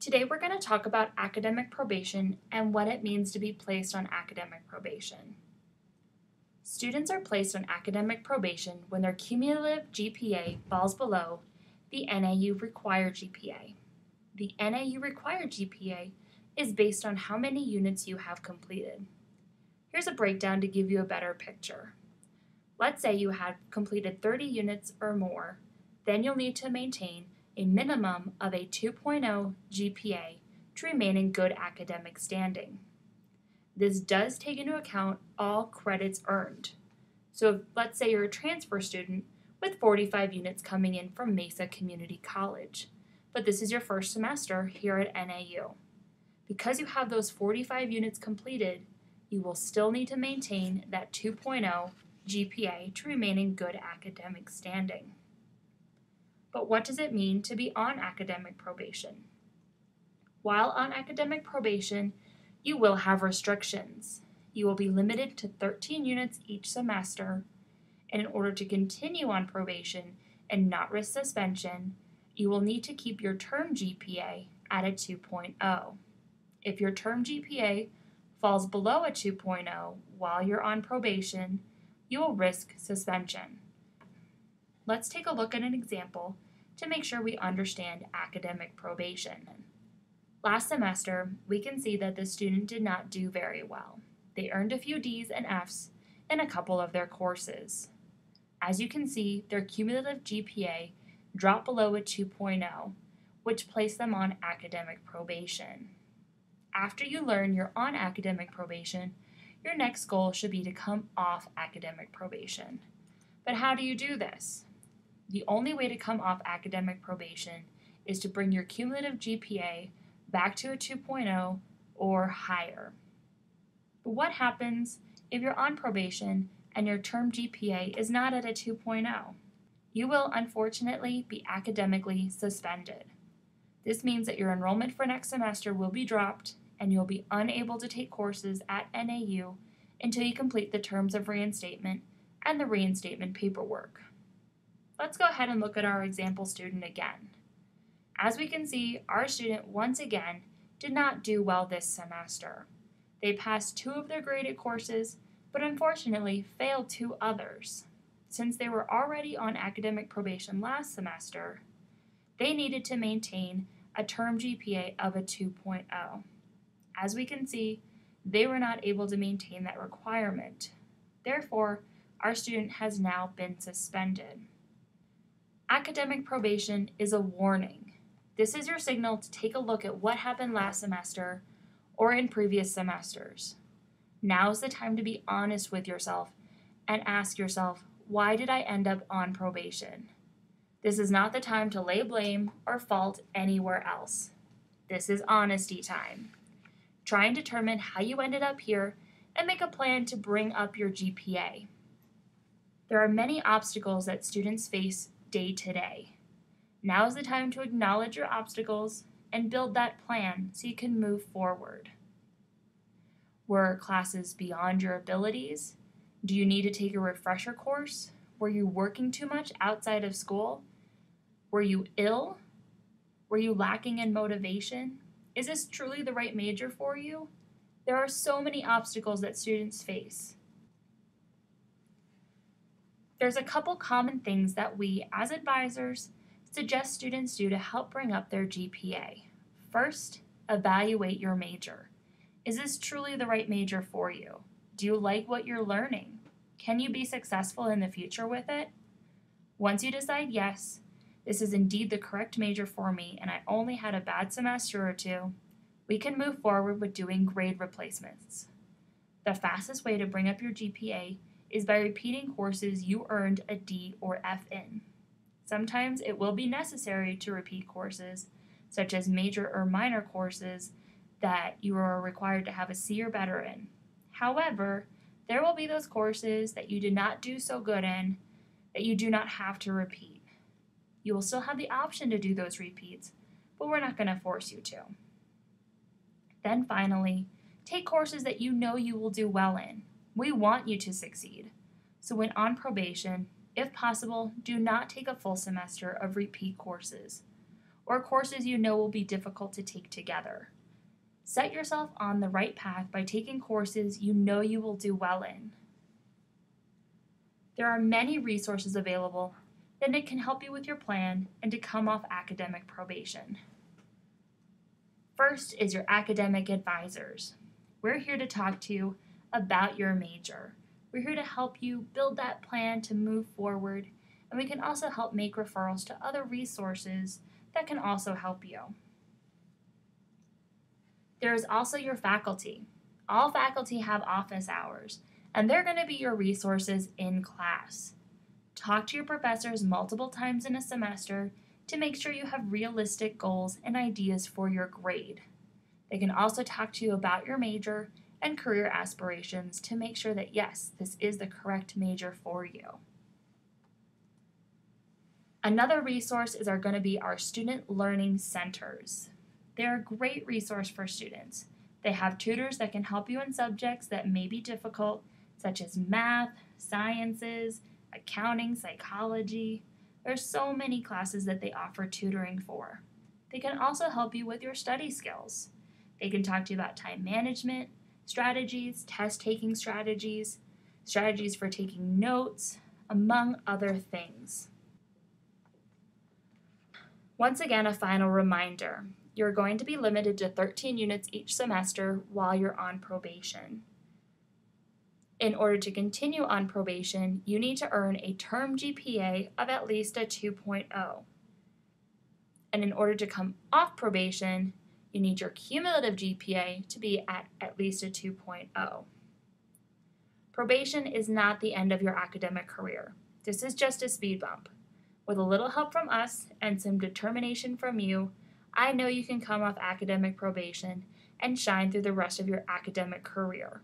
Today we're going to talk about academic probation and what it means to be placed on academic probation. Students are placed on academic probation when their cumulative GPA falls below the NAU required GPA. The NAU required GPA is based on how many units you have completed. Here's a breakdown to give you a better picture. Let's say you had completed 30 units or more, then you'll need to maintain a minimum of a 2.0 GPA to remain in good academic standing. This does take into account all credits earned. So let's say you're a transfer student with 45 units coming in from Mesa Community College, but this is your first semester here at NAU. Because you have those 45 units completed, you will still need to maintain that 2.0 GPA to remain in good academic standing. But what does it mean to be on academic probation? While on academic probation, you will have restrictions. You will be limited to 13 units each semester, and in order to continue on probation and not risk suspension, you will need to keep your term GPA at a 2.0. If your term GPA falls below a 2.0 while you're on probation, you will risk suspension. Let's take a look at an example to make sure we understand academic probation. Last semester, we can see that the student did not do very well. They earned a few D's and F's in a couple of their courses. As you can see, their cumulative GPA dropped below a 2.0, which placed them on academic probation. After you learn you're on academic probation, your next goal should be to come off academic probation. But how do you do this? The only way to come off academic probation is to bring your cumulative GPA back to a 2.0 or higher. But what happens if you're on probation and your term GPA is not at a 2.0? You will unfortunately be academically suspended. This means that your enrollment for next semester will be dropped and you'll be unable to take courses at NAU until you complete the terms of reinstatement and the reinstatement paperwork. Let's go ahead and look at our example student again. As we can see, our student once again did not do well this semester. They passed 2 of their graded courses, but unfortunately failed 2 others. Since they were already on academic probation last semester, they needed to maintain a term GPA of a 2.0. As we can see, they were not able to maintain that requirement. Therefore, our student has now been suspended. Academic probation is a warning. This is your signal to take a look at what happened last semester or in previous semesters. Now is the time to be honest with yourself and ask yourself, why did I end up on probation? This is not the time to lay blame or fault anywhere else. This is honesty time. Try and determine how you ended up here and make a plan to bring up your GPA. There are many obstacles that students face day to day. Now is the time to acknowledge your obstacles and build that plan so you can move forward. Were classes beyond your abilities? Do you need to take a refresher course? Were you working too much outside of school? Were you ill? Were you lacking in motivation? Is this truly the right major for you? There are so many obstacles that students face. There's a couple common things that we, as advisors, suggest students do to help bring up their GPA. First, evaluate your major. Is this truly the right major for you? Do you like what you're learning? Can you be successful in the future with it? Once you decide yes, this is indeed the correct major for me and I only had a bad semester or 2, we can move forward with doing grade replacements. The fastest way to bring up your GPA is by repeating courses you earned a D or F in. Sometimes it will be necessary to repeat courses, such as major or minor courses that you are required to have a C or better in. However, there will be those courses that you did not do so good in that you do not have to repeat. You will still have the option to do those repeats, but we're not going to force you to. Then finally, take courses that you know you will do well in. We want you to succeed. So when on probation, if possible, do not take a full semester of repeat courses. or courses you know will be difficult to take together. Set yourself on the right path by taking courses you know you will do well in. There are many resources available that can help you with your plan and to come off academic probation. First is your academic advisors. We're here to talk to you about your major. We're here to help you build that plan to move forward, and we can also help make referrals to other resources that can also help you. There is also your faculty. All faculty have office hours, and they're going to be your resources in class. Talk to your professors multiple times in a semester to make sure you have realistic goals and ideas for your grade. They can also talk to you about your major and career aspirations to make sure that, yes, this is the correct major for you. Another resource is going to be our student learning centers. They're a great resource for students. They have tutors that can help you in subjects that may be difficult, such as math, sciences, accounting, psychology. There's so many classes that they offer tutoring for. They can also help you with your study skills. They can talk to you about time management strategies, test-taking strategies, strategies for taking notes, among other things. Once again, a final reminder. You're going to be limited to 13 units each semester while you're on probation. In order to continue on probation, you need to earn a term GPA of at least a 2.0. And in order to come off probation, you need your cumulative GPA to be at least a 2.0. Probation is not the end of your academic career. This is just a speed bump. With a little help from us and some determination from you, I know you can come off academic probation and shine through the rest of your academic career.